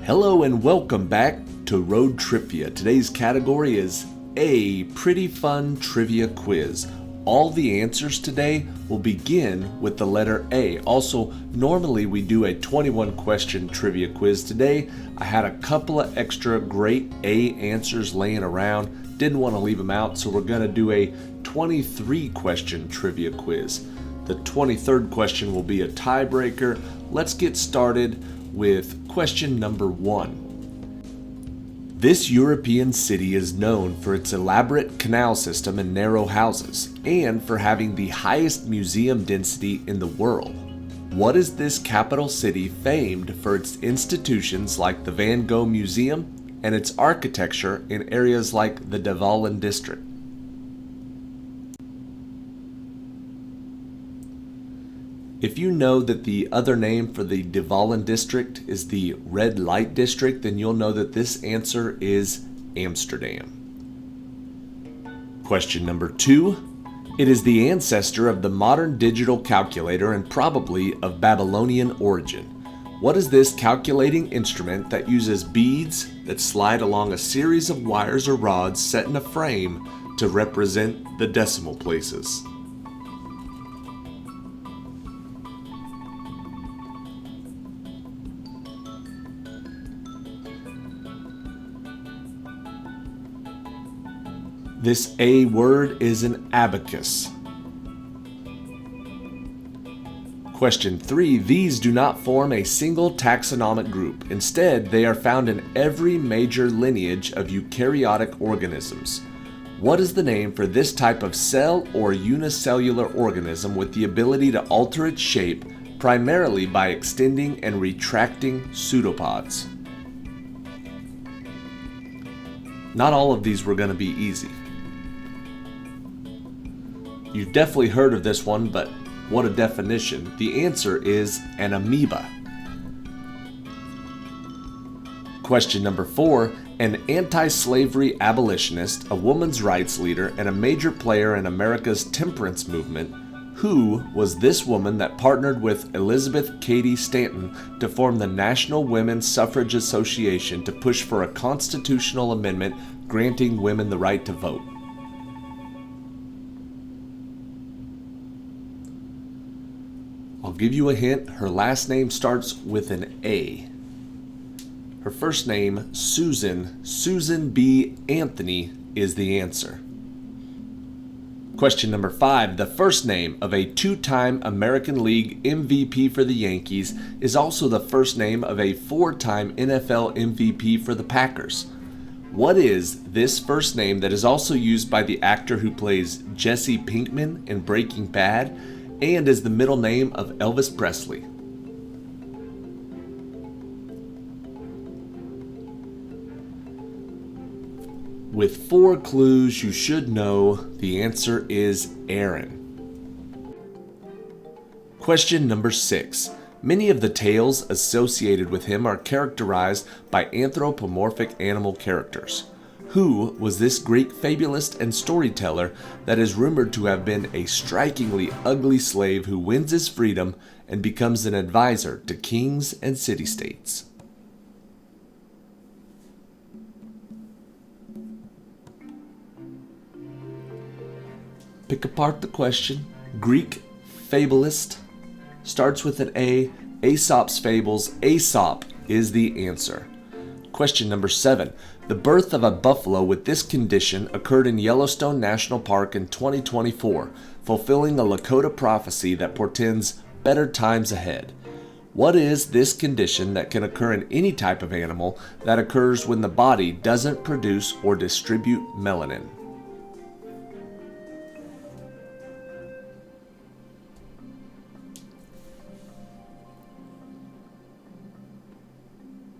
Hello and welcome back to ROADTRIpVIA. Today's category is a pretty fun trivia quiz. All the answers today will begin with the letter A. Also, normally we do a 21 question trivia quiz. Today, I had a couple of extra great A answers laying around. Didn't want to leave them out, so we're going to do a 23 question trivia quiz. The 23rd question will be a tiebreaker. Let's get started with question number 1. This European city is known for its elaborate canal system and narrow houses, and for having the highest museum density in the world. What is this capital city famed for its institutions like the Van Gogh Museum and its architecture in areas like the Dvalin district? If you know that the other name for the Dvalin district is the red light district, then you'll know that this answer is Amsterdam. Question number 2. It is the ancestor of the modern digital calculator and probably of Babylonian origin. What is this calculating instrument that uses beads that slide along a series of wires or rods set in a frame to represent the decimal places? This A word is an abacus. Question 3. These do not form a single taxonomic group. Instead, they are found in every major lineage of eukaryotic organisms. What is the name for this type of cell or unicellular organism with the ability to alter its shape primarily by extending and retracting pseudopods? Not all of these were going to be easy. You've definitely heard of this one, but what a definition. The answer is an amoeba. Question number 4. An anti-slavery abolitionist, a women's rights leader, and a major player in America's temperance movement. Who was this woman that partnered with Elizabeth Cady Stanton to form the National Women's Suffrage Association to push for a constitutional amendment granting women the right to vote? I'll give you a hint. Her last name starts with an A. Her first name, Susan B. Anthony, is the answer. Question number 5. The first name of a two-time American League MVP for the Yankees is also the first name of a four-time NFL MVP for the Packers. What is this first name that is also used by the actor who plays Jesse Pinkman in Breaking Bad and is the middle name of Elvis Presley? With 4 clues, you should know the answer is Aaron. Question number 6. Many of the tales associated with him are characterized by anthropomorphic animal characters. Who was this Greek fabulist and storyteller that is rumored to have been a strikingly ugly slave who wins his freedom and becomes an advisor to kings and city-states? Pick apart the question. Greek fabulist starts with an A. Aesop's Fables. Aesop is the answer. Question number 7. The birth of a buffalo with this condition occurred in Yellowstone National Park in 2024, fulfilling a Lakota prophecy that portends better times ahead. What is this condition that can occur in any type of animal that occurs when the body doesn't produce or distribute melanin?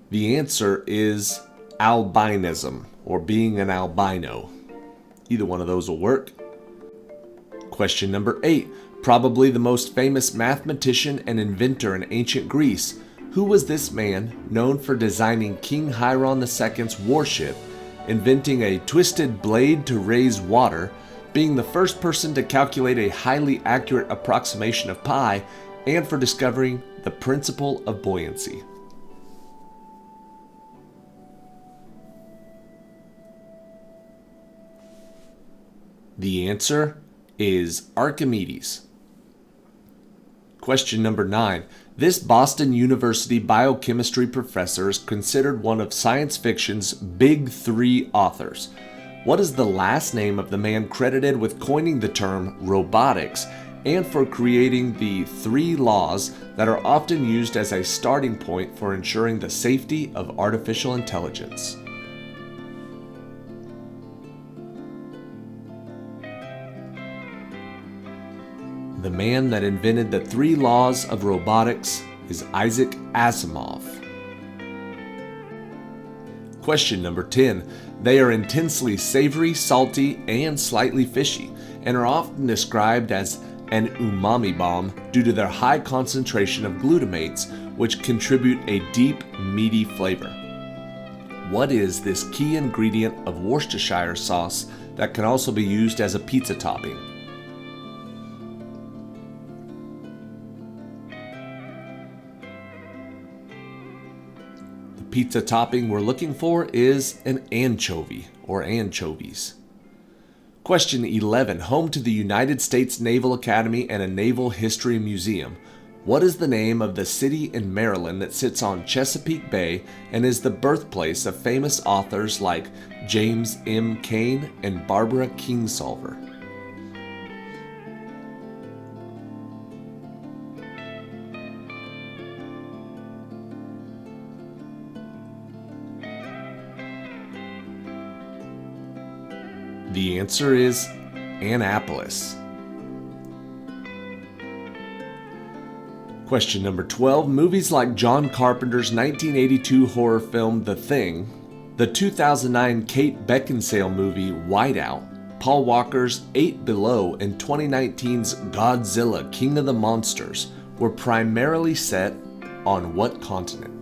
The answer is albinism, or being an albino. Either one of those will work. Question number 8. Probably the most famous mathematician and inventor in ancient Greece. Who was this man known for designing King Hieron II's warship, inventing a twisted blade to raise water, being the first person to calculate a highly accurate approximation of pi, and for discovering the principle of buoyancy? The answer is Archimedes. Question number 9. This Boston University biochemistry professor is considered one of science fiction's big three authors. What is the last name of the man credited with coining the term robotics and for creating the 3 laws that are often used as a starting point for ensuring the safety of artificial intelligence? The man that invented the 3 laws of robotics is Isaac Asimov. Question number 10. They are intensely savory, salty, and slightly fishy, and are often described as an umami bomb due to their high concentration of glutamates, which contribute a deep, meaty flavor. What is this key ingredient of Worcestershire sauce that can also be used as a pizza topping? Pizza topping we're looking for is an anchovy or anchovies. Question 11. Home to the United States Naval Academy and a Naval History Museum. What is the name of the city in Maryland that sits on Chesapeake Bay and is the birthplace of famous authors like James M. Cain and Barbara Kingsolver? The answer is Annapolis. Question number 12. Movies like John Carpenter's 1982 horror film The Thing, the 2009 Kate Beckinsale movie Whiteout, Paul Walker's 8 Below, and 2019's Godzilla King of the Monsters were primarily set on what continent?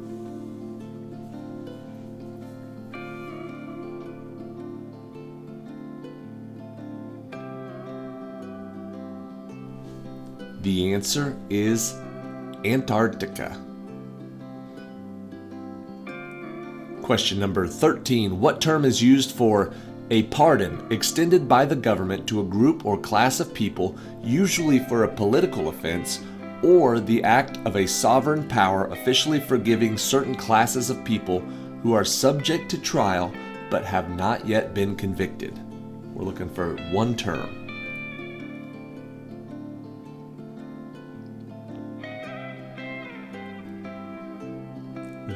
The answer is Antarctica. Question number 13. What term is used for a pardon extended by the government to a group or class of people, usually for a political offense, or the act of a sovereign power officially forgiving certain classes of people who are subject to trial but have not yet been convicted? We're looking for one term.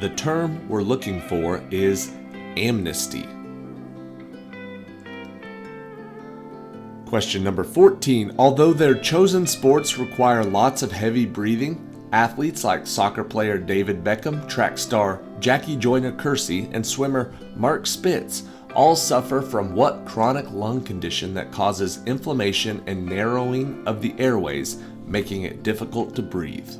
The term we're looking for is amnesty. Question number 14. Although their chosen sports require lots of heavy breathing, athletes like soccer player David Beckham, track star Jackie Joyner-Kersee, and swimmer Mark Spitz all suffer from what chronic lung condition that causes inflammation and narrowing of the airways, making it difficult to breathe?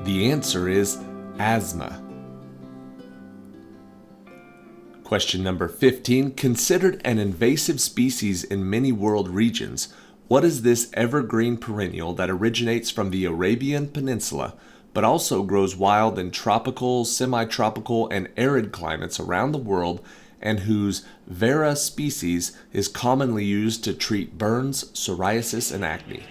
The answer is asthma. Question number 15. Considered an invasive species in many world regions, what is this evergreen perennial that originates from the Arabian Peninsula but also grows wild in tropical, semi-tropical, and arid climates around the world, and whose Vera species is commonly used to treat burns, psoriasis, and acne?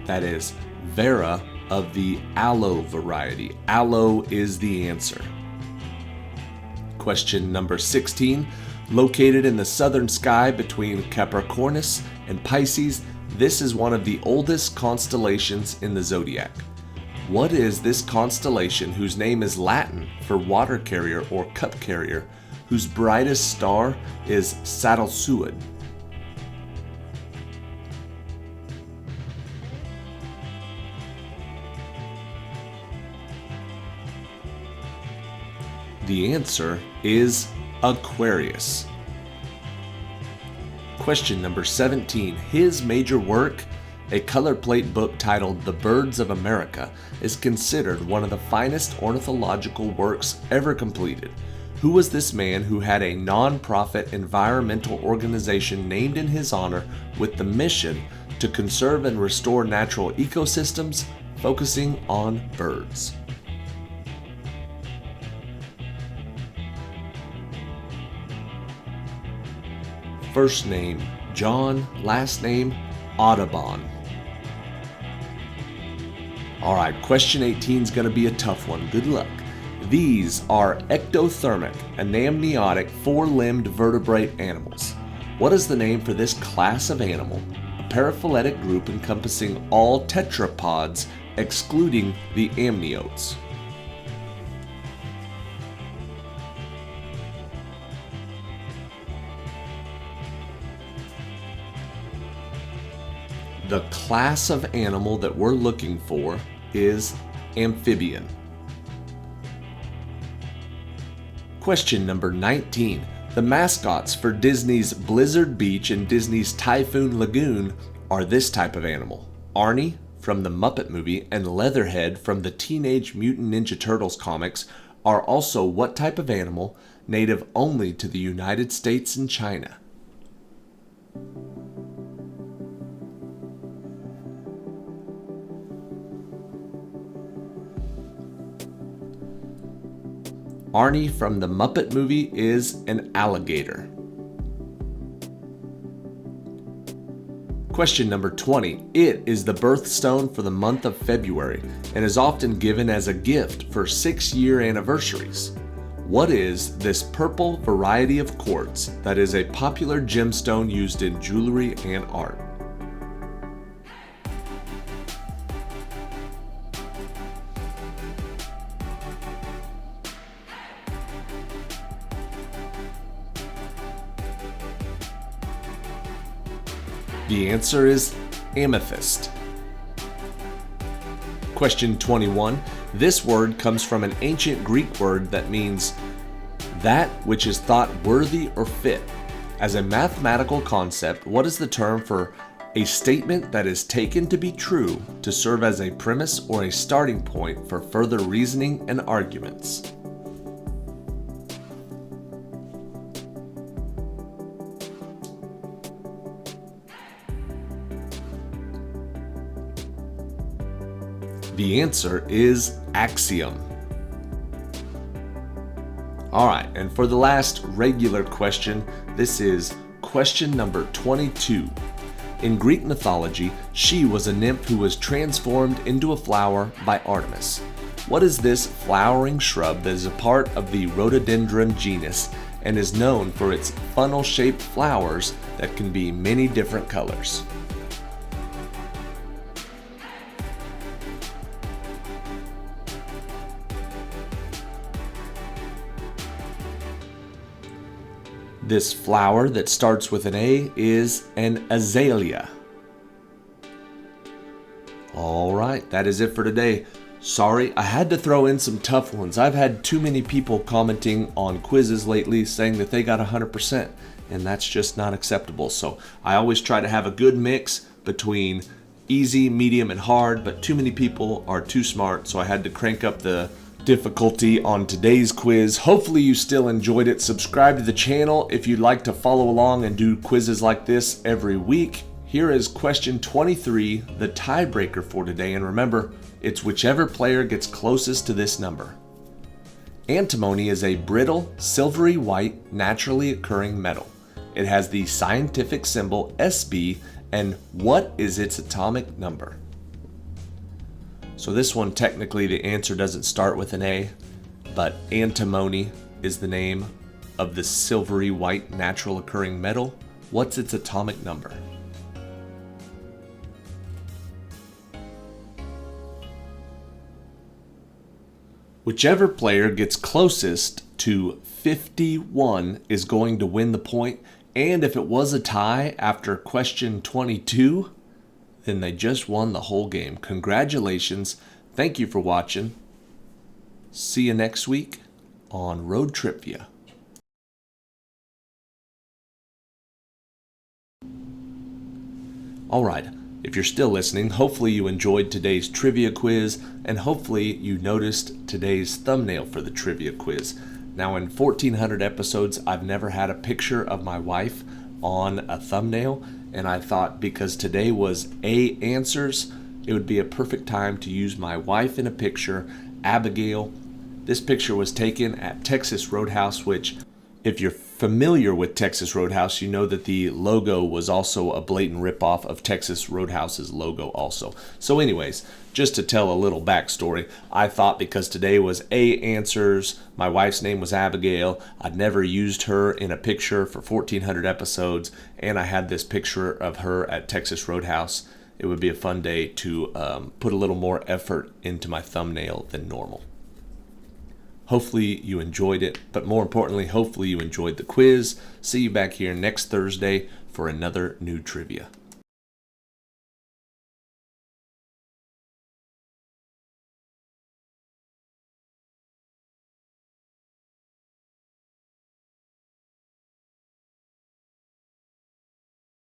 That is Vera of the aloe variety. Aloe is the answer. Question number 16. Located in the southern sky between Capricornus and Pisces, this is one of the oldest constellations in the zodiac. What is this constellation whose name is Latin for water carrier or cup carrier, whose brightest star is Saddlesuad? The answer is Aquarius. Question number 17. His major work, a color plate book titled The Birds of America, is considered one of the finest ornithological works ever completed. Who was this man who had a non-profit environmental organization named in his honor with the mission to conserve and restore natural ecosystems, focusing on birds? First name, John. Last name, Audubon. All right, question 18 is going to be a tough one. Good luck. These are ectothermic, anamniotic, four-limbed vertebrate animals. What is the name for this class of animal? A paraphyletic group encompassing all tetrapods, excluding the amniotes. The class of animal that we're looking for is amphibian. Question number 19. The mascots for Disney's Blizzard Beach and Disney's Typhoon Lagoon are this type of animal. Arnie from the Muppet movie and Leatherhead from the Teenage Mutant Ninja Turtles comics are also what type of animal, native only to the United States and China? Arnie from the Muppet movie is an alligator. Question number 20. It is the birthstone for the month of February and is often given as a gift for 6-year anniversaries. What is this purple variety of quartz that is a popular gemstone used in jewelry and art? The answer is amethyst. Question 21. This word comes from an ancient Greek word that means that which is thought worthy or fit. As a mathematical concept, what is the term for a statement that is taken to be true to serve as a premise or a starting point for further reasoning and arguments? The answer is axiom. All right, and for the last regular question, this is question number 22. In Greek mythology, she was a nymph who was transformed into a flower by Artemis. What is this flowering shrub that is a part of the rhododendron genus and is known for its funnel-shaped flowers that can be many different colors? This flower that starts with an A is an azalea. All right, that is it for today. Sorry, I had to throw in some tough ones. I've had too many people commenting on quizzes lately saying that they got 100%, and that's just not acceptable. So I always try to have a good mix between easy, medium, and hard, but too many people are too smart, so I had to crank up the difficulty on today's quiz. Hopefully you still enjoyed it. Subscribe to the channel if you'd like to follow along and do quizzes like this every week. Here is question 23, the tiebreaker for today, and remember, it's whichever player gets closest to this number. Antimony is a brittle, silvery white, naturally occurring metal. It has the scientific symbol Sb, and what is its atomic number? So this one, technically the answer doesn't start with an A, but antimony is the name of the silvery white natural occurring metal. What's its atomic number? Whichever player gets closest to 51 is going to win the point, and if it was a tie after question 22, then they just won the whole game. Congratulations. Thank you for watching. See you next week on ROADTRIpVIA. All right, if you're still listening, hopefully you enjoyed today's trivia quiz, and hopefully you noticed today's thumbnail for the trivia quiz. Now, in 1,400 episodes, I've never had a picture of my wife on a thumbnail, and I thought because today was A Answers, it would be a perfect time to use my wife in a picture, Abigail. This picture was taken at Texas Roadhouse, which, if you're familiar with Texas Roadhouse, you know that the logo was also a blatant ripoff of Texas Roadhouse's logo also. So anyways, just to tell a little backstory, I thought because today was A Answers, my wife's name was Abigail, I'd never used her in a picture for 1,400 episodes, and I had this picture of her at Texas Roadhouse, it would be a fun day to put a little more effort into my thumbnail than normal. Hopefully you enjoyed it, but more importantly, hopefully you enjoyed the quiz. See you back here next Thursday for another new trivia.